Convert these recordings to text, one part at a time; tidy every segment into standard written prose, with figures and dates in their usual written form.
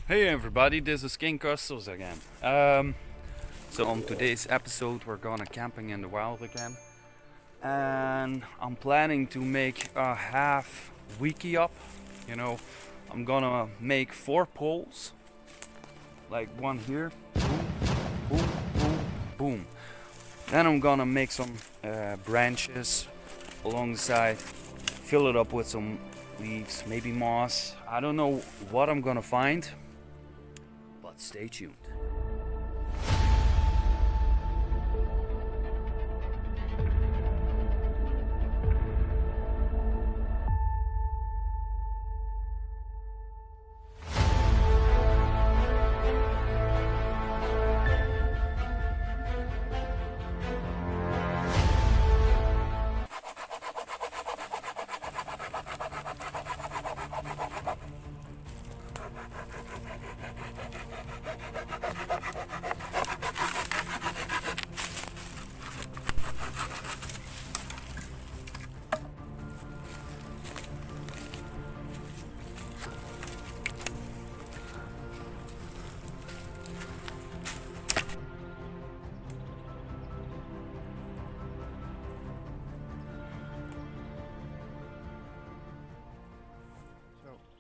Hey everybody, this is KingKusters again. So on today's episode we're gonna camping in the wild again. And I'm planning to make a half wiki up. You know, I'm gonna make 4 poles. Like one here. Boom, boom, boom, boom. Then I'm gonna make some branches along the side. Fill it up with some leaves, maybe moss. I don't know what I'm gonna find. But stay tuned.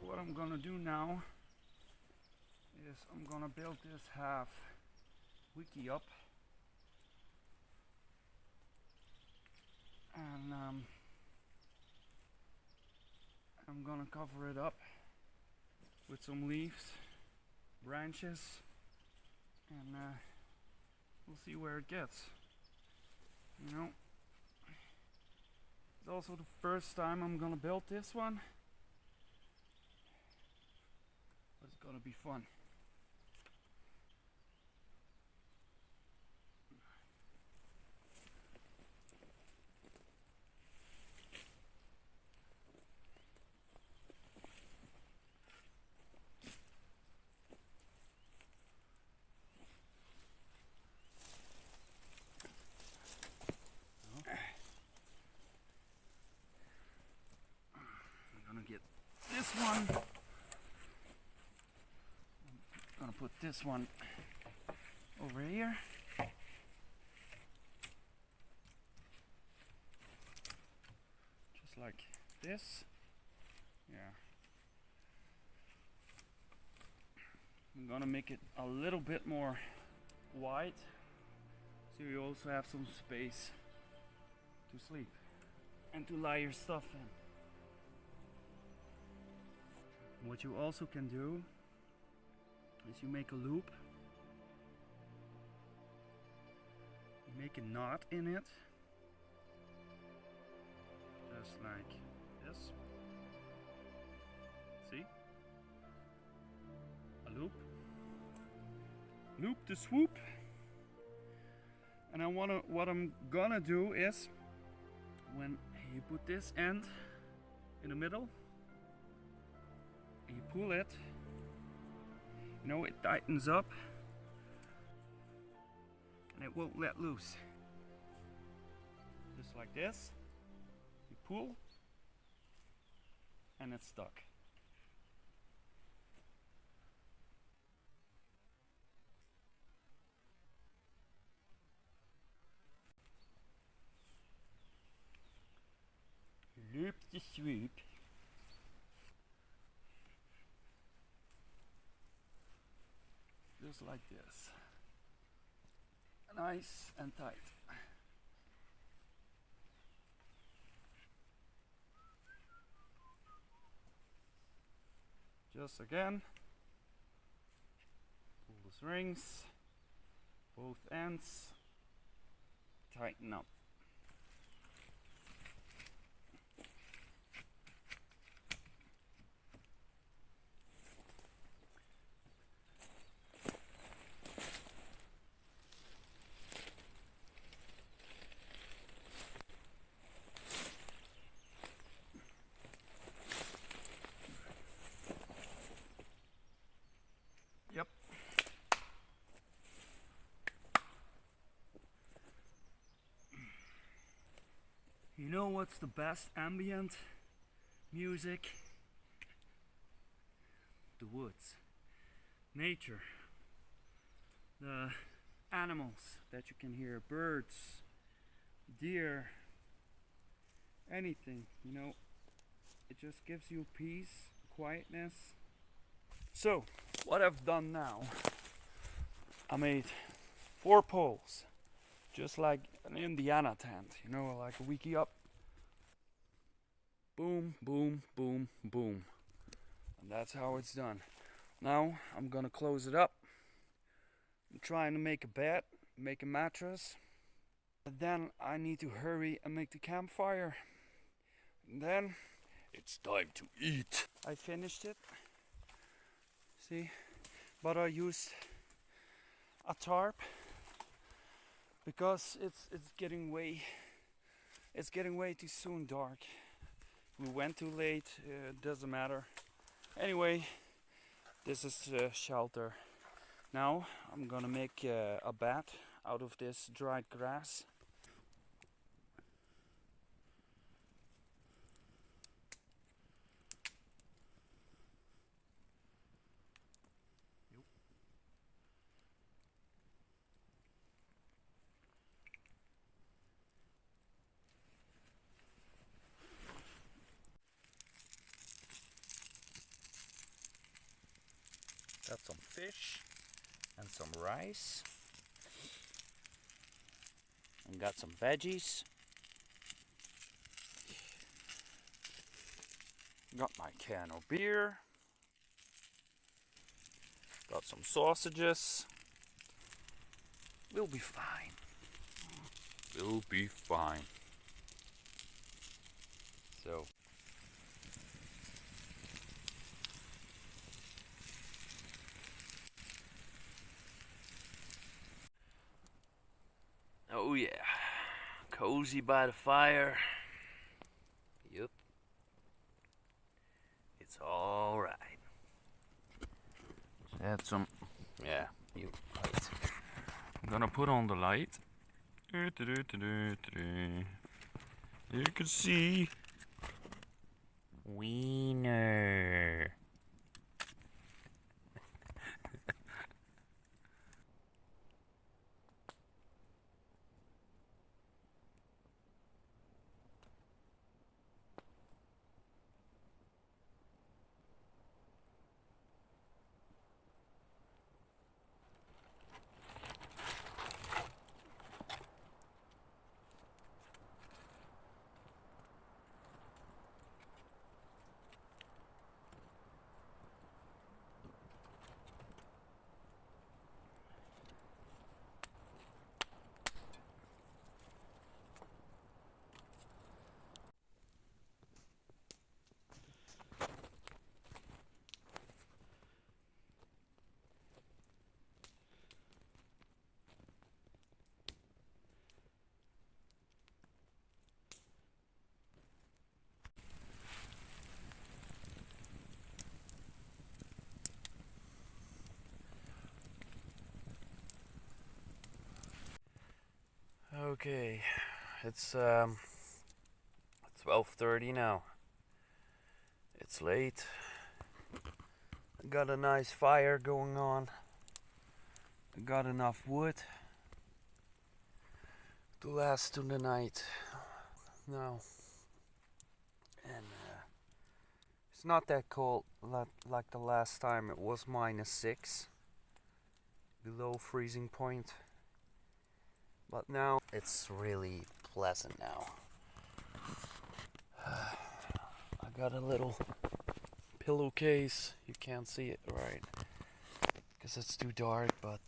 What I'm gonna do now is I'm gonna build this half wiki up, and I'm gonna cover it up with some leaves, branches, and we'll see where it gets. You know, it's also the first time I'm gonna build this one. It's gonna be fun. I'm gonna get this one. I'm gonna put this one over here. Just like this. Yeah. I'm gonna make it a little bit more wide, so you also have some space to sleep and to lie your stuff in. What you also can do is you make a loop. You make a knot in it, just like this. See? A loop. Loop the swoop. And what I'm gonna do is, when you put this end in the middle, you pull it, you know, it tightens up and it won't let loose. Just like this, you pull and it's stuck. Loop the swoop. Just like this. Nice and tight. Just again, pull the strings, both ends, tighten up. Yep. You know what's the best ambient music? The woods. nature, the animals that you can hear, birds, deer, anything, you know. It just gives you peace, quietness. So, what I've done now, I made 4 poles, just like an Indiana tent, you know, like a wikiup. Boom, boom, boom, boom. And that's how it's done. Now, I'm gonna close it up. I'm trying to make a bed, make a mattress. And then I need to hurry and make the campfire. And then it's time to eat. I finished it. See? But I used a tarp because it's getting way too soon dark. We went too late, doesn't matter. Anyway, this is the shelter. Now I'm gonna make a bed out of this dried grass. Got some fish and some rice. And got some veggies. Got my can of beer. Got some sausages. We'll be fine. We'll be fine. So. Oh yeah, cozy by the fire. Yep, it's all right. Add some, yeah. You wait. I'm gonna put on the light. You can see wiener. Okay, it's 12:30 now. It's late. I got a nice fire going on. I got enough wood to last through the night now. And it's not that cold like the last time. It was -6, below freezing point. But now it's really pleasant now. I got a little pillowcase. You can't see it right because it's too dark, but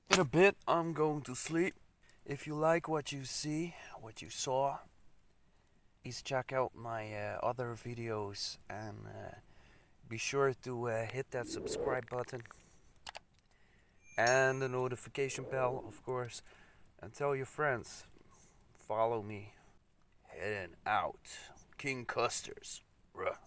in a bit I'm going to sleep. If you like what you see, what you saw, please check out my other videos and be sure to hit that subscribe button and the notification bell, of course, and tell your friends. Follow me. Heading out. KingKusters. Bruh.